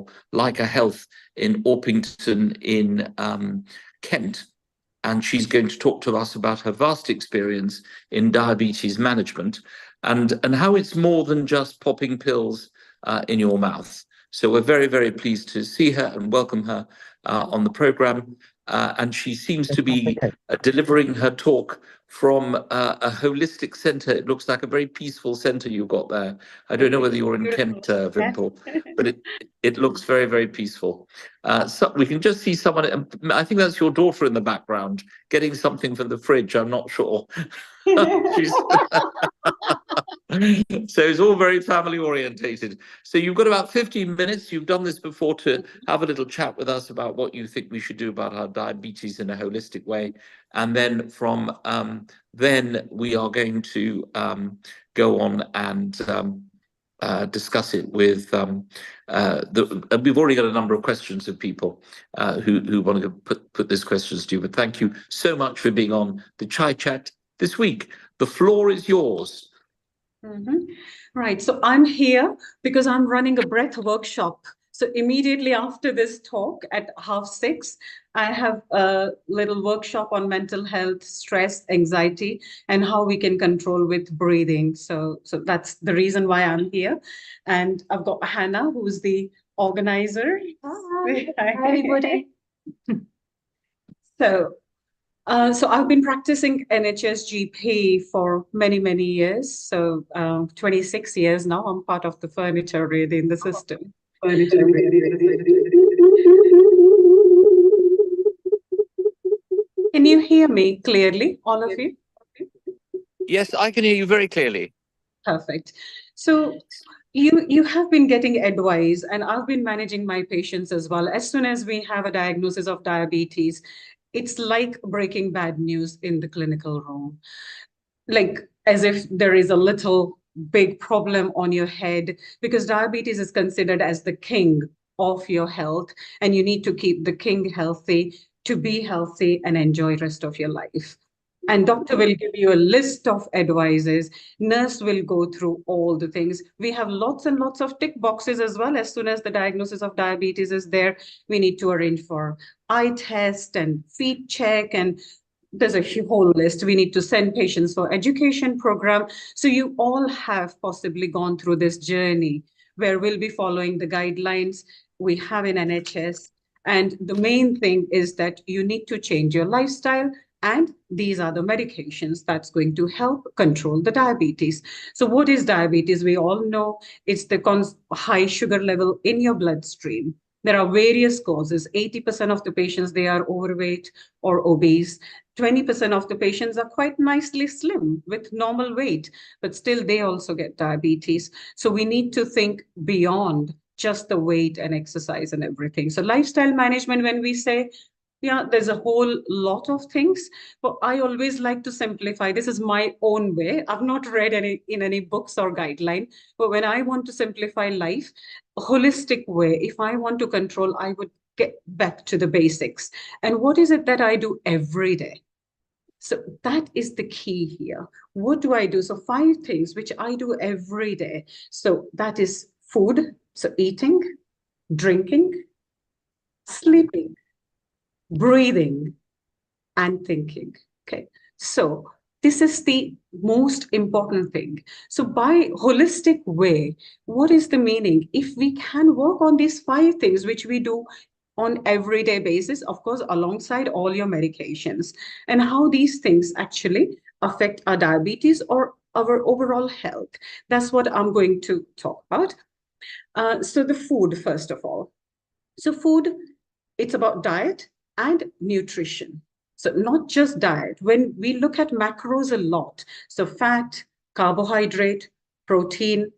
for Leica Health in Orpington in Kent. And she's going to talk to us about her vast experience in diabetes management and how it's more than just popping pills in your mouth. So we're very, very pleased to see her and welcome her on the program. And she seems to be delivering her talk from a holistic center. It looks like a very peaceful center you've got there. I don't know whether you're in Kent, Vimple, but it looks very, very peaceful. So we can just see someone, I think that's your daughter in the background, getting something from the fridge. I'm not sure. So it's all very family orientated. So you've got about 15 minutes. You've done this before to have a little chat with us about what you think we should do about our diabetes in a holistic way. And then from then we are going to go on and discuss it with we've already got a number of questions of people who want to put these questions to you. But thank you so much for being on the Chai Chat this week. The floor is yours. Right, so I'm here because I'm running a breath workshop. So immediately after this talk at 6:30, I have a little workshop on mental health, stress, anxiety, and how we can control with breathing. So that's the reason why I'm here. And I've got Hannah, who's the organizer. Hi, everybody. So I've been practicing NHS GP for many, many years. So 26 years now. I'm part of the furniture really in the system. Can you hear me clearly, all of you? Yes, I can hear you very clearly. Perfect. So you have been getting advice, and I've been managing my patients as well. As soon as we have a diagnosis of diabetes, it's like breaking bad news in the clinical room, like as if there is a little big problem on your head, because diabetes is considered as the king of your health, and you need to keep the king healthy to be healthy and enjoy the rest of your life. And doctor will give you a list of advices. Nurse will go through all the things. We have lots and lots of tick boxes as well. As soon as the diagnosis of diabetes is there, we need to arrange for eye test and feet check. And there's a whole list. We need to send patients for education program. So you all have possibly gone through this journey where we'll be following the guidelines we have in NHS. And the main thing is that you need to change your lifestyle. And these are the medications that's going to help control the diabetes. So what is diabetes? We all know it's the high sugar level in your bloodstream. There are various causes. 80% of the patients, they are overweight or obese. 20% of the patients are quite nicely slim with normal weight, but still they also get diabetes. So we need to think beyond just the weight and exercise and everything. So lifestyle management, when we say, yeah, there's a whole lot of things, but I always like to simplify. This is my own way. I've not read any books or guideline, but when I want to simplify life, a holistic way, if I want to control, I would get back to the basics. And what is it that I do every day? So that is the key here. What do I do? So 5 things which I do every day. So that is food, so eating, drinking, sleeping, breathing, and thinking. Okay, so this is the most important thing. So by holistic way, what is the meaning? If we can work on these 5 things, which we do on everyday basis, of course, alongside all your medications, and how these things actually affect our diabetes or our overall health. That's what I'm going to talk about. So the food, first of all. So food, it's about diet and nutrition. So not just diet. When we look at macros a lot, so fat, carbohydrate, protein,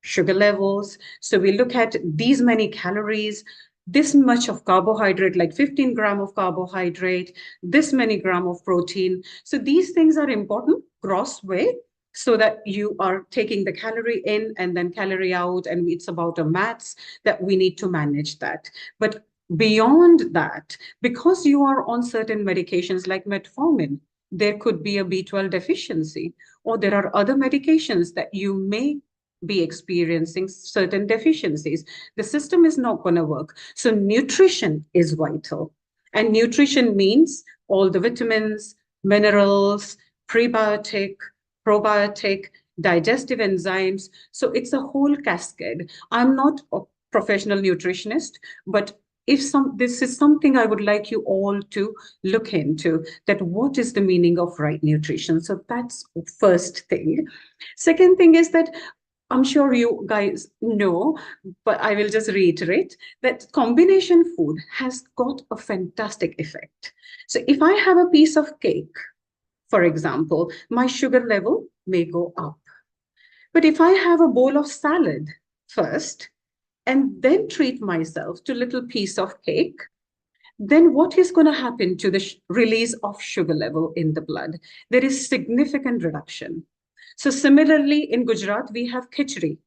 sugar levels. So we look at these many calories, this much of carbohydrate, like 15 grams of carbohydrate, this many grams of protein. So these things are important, gross way, so that you are taking the calorie in and then calorie out, and it's about a maths that we need to manage that. But beyond that, because you are on certain medications like metformin, there could be a B12 deficiency, or there are other medications that you may be experiencing certain deficiencies. The system is not going to work. So nutrition is vital. And nutrition means all the vitamins, minerals, prebiotic, probiotic, digestive enzymes. So it's a whole cascade. I'm not a professional nutritionist, but this is something I would like you all to look into, that what is the meaning of right nutrition. So that's first thing. Second thing is that I'm sure you guys know, but I will just reiterate that combination food has got a fantastic effect. So if I have a piece of cake, for example, my sugar level may go up. But if I have a bowl of salad first, and then treat myself to a little piece of cake, then what is going to happen to the release of sugar level in the blood? There is significant reduction. So similarly, in Gujarat, we have khichdi.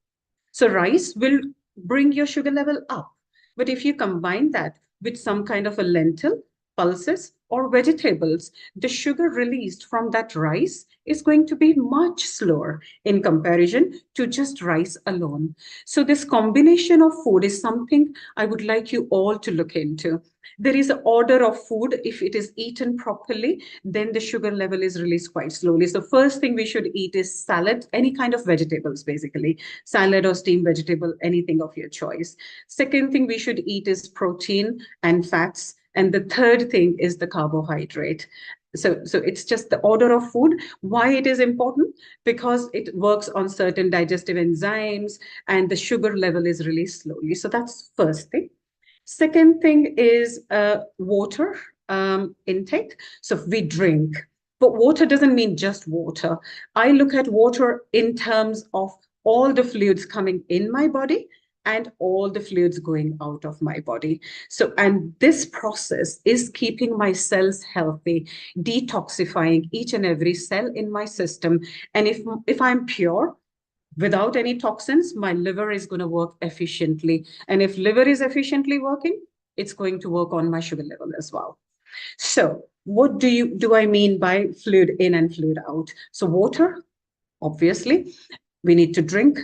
So rice will bring your sugar level up. But if you combine that with some kind of a lentil, pulses, or vegetables, the sugar released from that rice is going to be much slower in comparison to just rice alone. So this combination of food is something I would like you all to look into. There is an order of food. If it is eaten properly, then the sugar level is released quite slowly. So first thing we should eat is salad, any kind of vegetables, basically, salad or steamed vegetable, anything of your choice. Second thing we should eat is protein and fats. And the third thing is the carbohydrate. So it's just the order of food. Why it is important? Because it works on certain digestive enzymes and the sugar level is released slowly. So that's first thing. Second thing is water intake. So we drink, but water doesn't mean just water. I look at water in terms of all the fluids coming in my body and all the fluids going out of my body. So, and this process is keeping my cells healthy, detoxifying each and every cell in my system. And if I'm pure, without any toxins, my liver is going to work efficiently. And if liver is efficiently working, it's going to work on my sugar level as well. So what do I mean by fluid in and fluid out? So water, obviously, we need to drink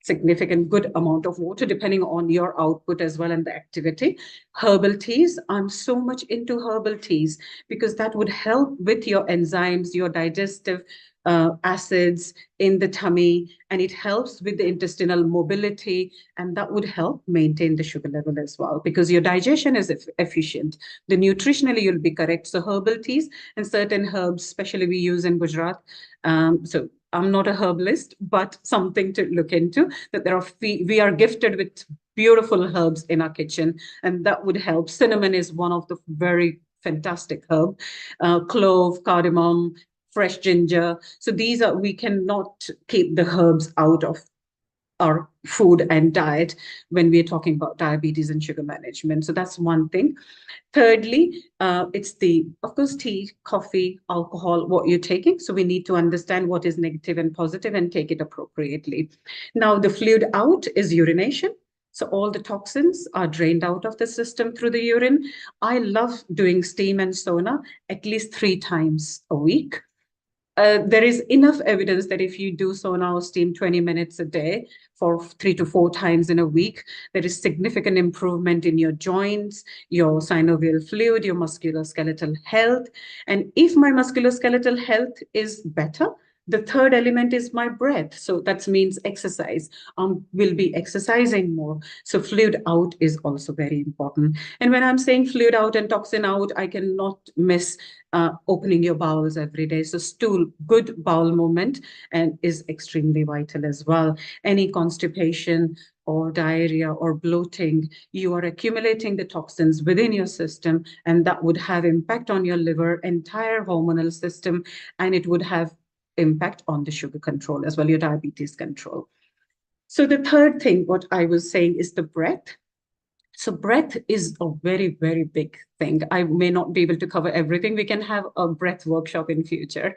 significant good amount of water depending on your output as well and the activity. Herbal teas, I'm so much into herbal teas because that would help with your enzymes, your digestive acids in the tummy, and it helps with the intestinal mobility, and that would help maintain the sugar level as well because your digestion is efficient. The nutritionally you'll be correct. So herbal teas and certain herbs, especially we use in Gujarat. So I'm not a herbalist, but something to look into, that we are gifted with beautiful herbs in our kitchen, and that would help. Cinnamon is one of the very fantastic herb. Clove, cardamom, fresh ginger. So we cannot keep the herbs out of our food and diet when we're talking about diabetes and sugar management. So that's one thing. Thirdly, it's of course, tea, coffee, alcohol, what you're taking. So we need to understand what is negative and positive and take it appropriately. Now, the fluid out is urination. So all the toxins are drained out of the system through the urine. I love doing steam and sauna at least 3 times a week. There is enough evidence that if you do sauna or steam 20 minutes a day for 3 to 4 times in a week, there is significant improvement in your joints, your synovial fluid, your musculoskeletal health. And if my musculoskeletal health is better, the third element is my breath. So that means exercise. Will be exercising more. So fluid out is also very important. And when I'm saying fluid out and toxin out, I cannot miss opening your bowels every day. So stool, good bowel movement, and is extremely vital as well. Any constipation or diarrhea or bloating, you are accumulating the toxins within your system, and that would have impact on your liver, entire hormonal system, and it would have impact on the sugar control as well, your diabetes control. So the third thing, what I was saying, is the breath. So breath is a very, very big thing. I may not be able to cover everything. We can have a breath workshop in future.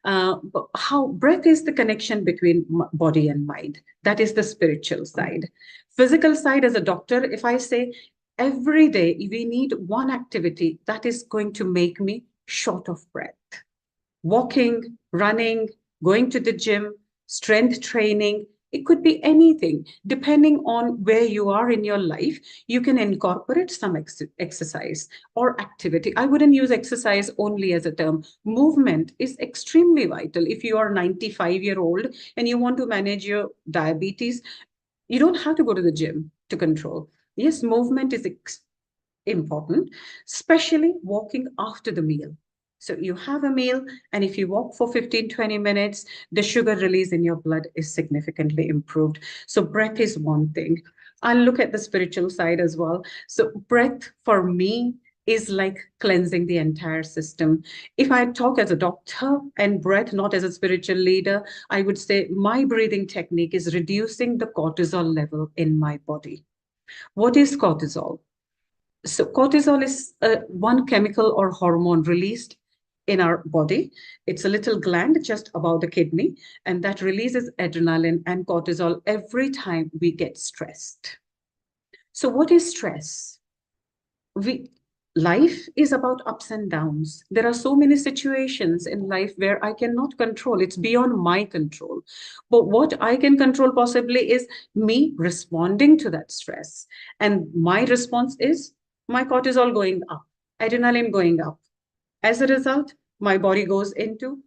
But how breath is the connection between body and mind. That is the spiritual side. Physical side, as a doctor, if I say every day we need one activity that is going to make me short of breath. Walking, running, going to the gym, strength training, It could be anything. Depending on where you are in your life, you can incorporate some exercise or activity. I wouldn't use exercise only as a term. Movement is extremely vital. If you are 95-year-old and you want to manage your diabetes, you don't have to go to the gym to control. Yes, movement is important, especially walking after the meal. So you have a meal, and if you walk for 15-20 minutes, the sugar release in your blood is significantly improved. So breath is one thing. I'll look at the spiritual side as well. So breath for me is like cleansing the entire system. If I talk as a doctor and breath, not as a spiritual leader, I would say my breathing technique is reducing the cortisol level in my body. What is cortisol? So cortisol is one chemical or hormone released in our body. It's a little gland just above the kidney, and that releases adrenaline and cortisol every time we get stressed. So what is stress? Life is about ups and downs. There are so many situations in life where I cannot control. It's beyond my control. But what I can control possibly is me responding to that stress. And my response is my cortisol going up, adrenaline going up. As a result, my body goes into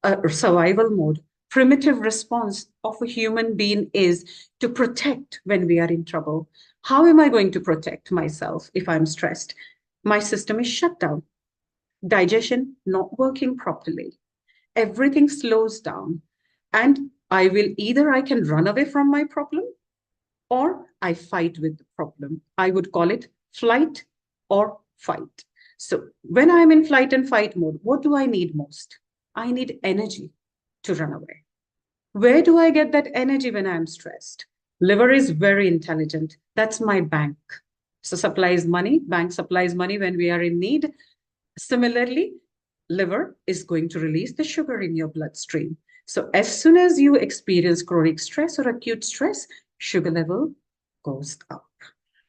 a survival mode. Primitive response of a human being is to protect when we are in trouble. How am I going to protect myself if I'm stressed? My system is shut down. Digestion not working properly. Everything slows down. And I can run away from my problem, or I fight with the problem. I would call it flight or fight. So when I'm in flight and fight mode, what do I need most? I need energy to run away. Where do I get that energy when I'm stressed? Liver is very intelligent. That's my bank. So supplies money, bank supplies money when we are in need. Similarly, liver is going to release the sugar in your bloodstream. So as soon as you experience chronic stress or acute stress, sugar level goes up.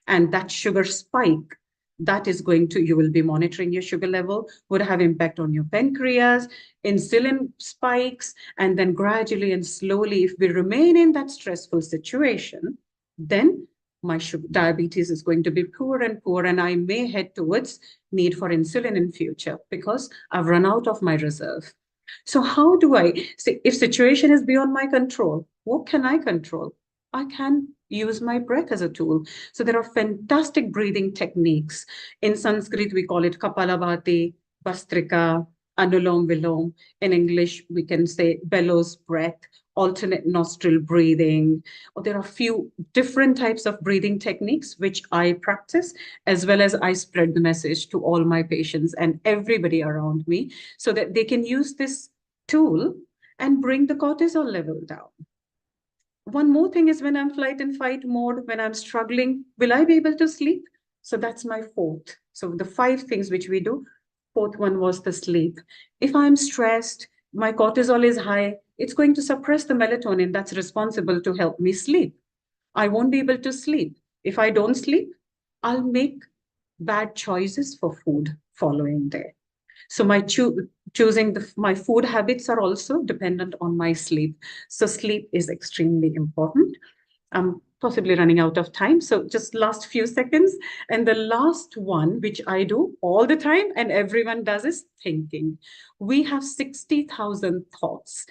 And that sugar spike, you will be monitoring your sugar level, would have impact on your pancreas, insulin spikes, and then gradually and slowly, if we remain in that stressful situation, then my diabetes is going to be poor, and I may head towards need for insulin in future because I've run out of my reserve. So how do I say, if situation is beyond my control, what can I control? I can use my breath as a tool. So there are fantastic breathing techniques. In Sanskrit, we call it Kapalabhati, Bastrika, Anulom Vilom. In English, we can say bellows breath, alternate nostril breathing. Or there are a few different types of breathing techniques which I practice, as well as I spread the message to all my patients and everybody around me so that they can use this tool and bring the cortisol level down. One more thing is when I'm flight and fight mode, when I'm struggling, will I be able to sleep? So that's my fourth. So the 5 things which we do, fourth one was the sleep. If I'm stressed, my cortisol is high, it's going to suppress the melatonin that's responsible to help me sleep. I won't be able to sleep. If I don't sleep, I'll make bad choices for food following day. So my choosing my food habits are also dependent on my sleep. So sleep is extremely important. I'm possibly running out of time, so just last few seconds. And the last one, which I do all the time and everyone does, is thinking. We have 60,000 thoughts,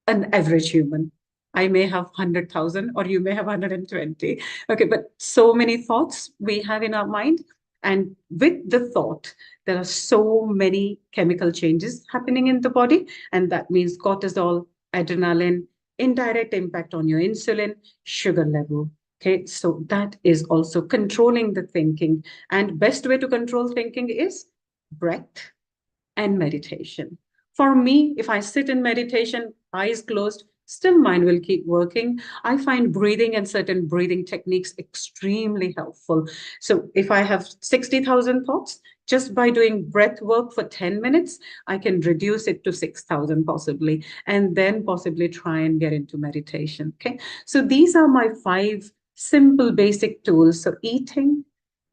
an average human. I may have 100,000 or you may have 120. Okay, but so many thoughts we have in our mind. And with the thought, there are so many chemical changes happening in the body. And that means cortisol, adrenaline, indirect impact on your insulin, sugar level. Okay, so that is also controlling the thinking. And best way to control thinking is breath and meditation. For me, if I sit in meditation, eyes closed, still mind will keep working. I find breathing and certain breathing techniques extremely helpful. So if I have 60,000 thoughts, just by doing breath work for 10 minutes, I can reduce it to 6,000 possibly, and then possibly try and get into meditation. Okay. So these are my 5 simple basic tools. So eating,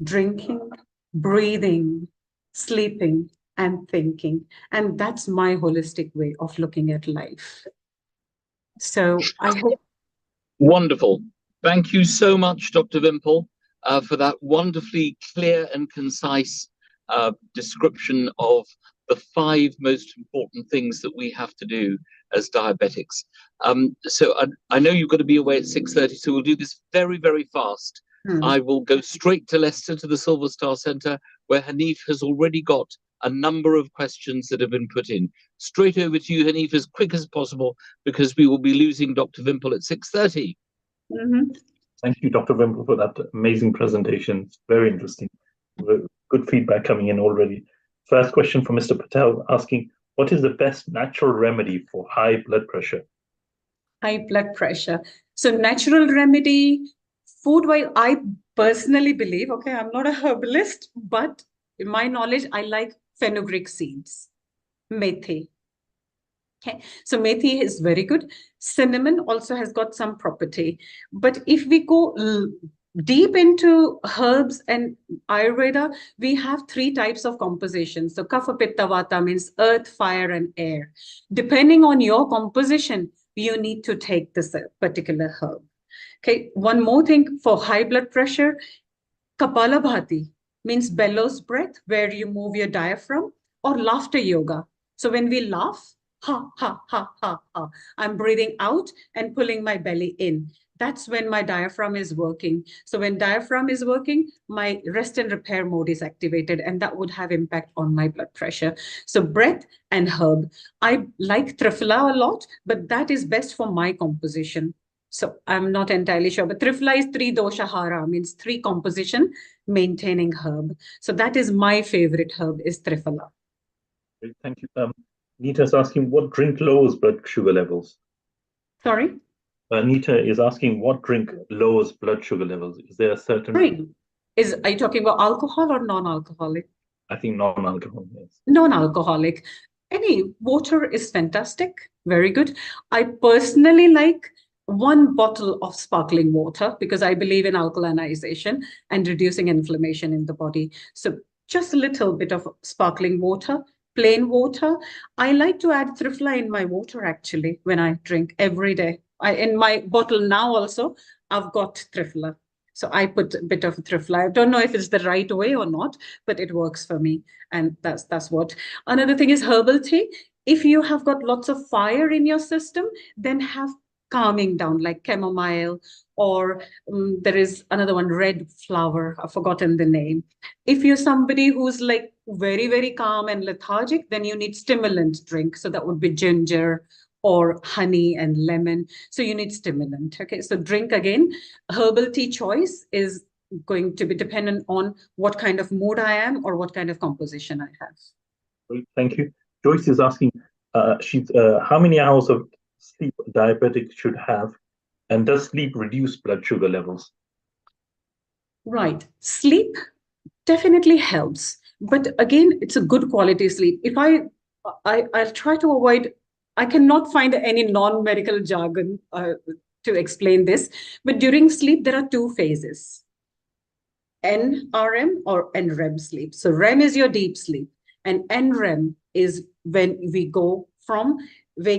drinking, breathing, sleeping, and thinking. And that's my holistic way of looking at life. So I hope Wonderful. Thank you so much, Dr. Wimple, for that wonderfully clear and concise description of the 5 most important things that we have to do as diabetics. So I know you've got to be away at 6:30, so we'll do this very, very fast. I will go straight to Leicester, to the Silver Star Centre, where Hanif has already got a number of questions that have been put in. Straight over to you, Hanif, as quick as possible, because we will be losing Dr. Wimple at 6:30. Thank you, Dr. Wimple, for that amazing presentation. It's very interesting. Good feedback coming in already. First question from Mr. Patel asking, what is the best natural remedy for high blood pressure? High blood pressure. So natural remedy, food-wise, I personally believe, okay, I'm not a herbalist, but in my knowledge, I like fenugreek seeds, methi. Okay, so methi is very good. Cinnamon also has got some property. But if we go deep into herbs and Ayurveda, we have 3 types of composition. So Kapha, Pitta, Vata means earth, fire, and air. Depending on your composition, you need to take this particular herb. Okay, one more thing for high blood pressure, Kapalabhati means bellows breath, where you move your diaphragm, or laughter yoga. So when we laugh, ha, ha, ha, ha, ha, I'm breathing out and pulling my belly in. That's when my diaphragm is working. So when diaphragm is working, my rest and repair mode is activated, and that would have impact on my blood pressure. So breath and herb. I like Triphala a lot, but that is best for my composition. So I'm not entirely sure, but Triphala is 3 dosha hara, means 3 composition maintaining herb. So that is my favorite herb, is Triphala. Great, thank you. Nita is asking, what drink lowers blood sugar levels? Sorry? Nita is asking, what drink lowers blood sugar levels? Is there a certain Drink. Are you talking about alcohol or non-alcoholic? I think non-alcohol, yes. Non-alcoholic. Any water is fantastic. Very good. I personally like 1 bottle of sparkling water because I believe in alkalinization and reducing inflammation in the body. So just a little bit of sparkling water, plain water. I like to add Triphala in my water actually when I drink every day. In my bottle now also, I've got Triphala. So I put a bit of Triphala. I don't know if it's the right way or not, but it works for me. And that's what. Another thing is herbal tea. If you have got lots of fire in your system, then have calming down like chamomile, or there is another one, red flower. I've forgotten the name. If you're somebody who's like very, very calm and lethargic, then you need stimulant drink. So that would be ginger or honey and lemon. So you need stimulant. Okay, so drink again. Herbal tea choice is going to be dependent on what kind of mood I am or what kind of composition I have. Great, thank you. Joyce is asking, how many hours of sleep diabetics should have, and does sleep reduce blood sugar levels? Right, sleep definitely helps, but again, it's a good quality sleep. If I'll try to avoid. I cannot find any non-medical jargon to explain this, but during sleep, there are 2 phases, NREM or NREM sleep. So REM is your deep sleep, and NREM is when we go from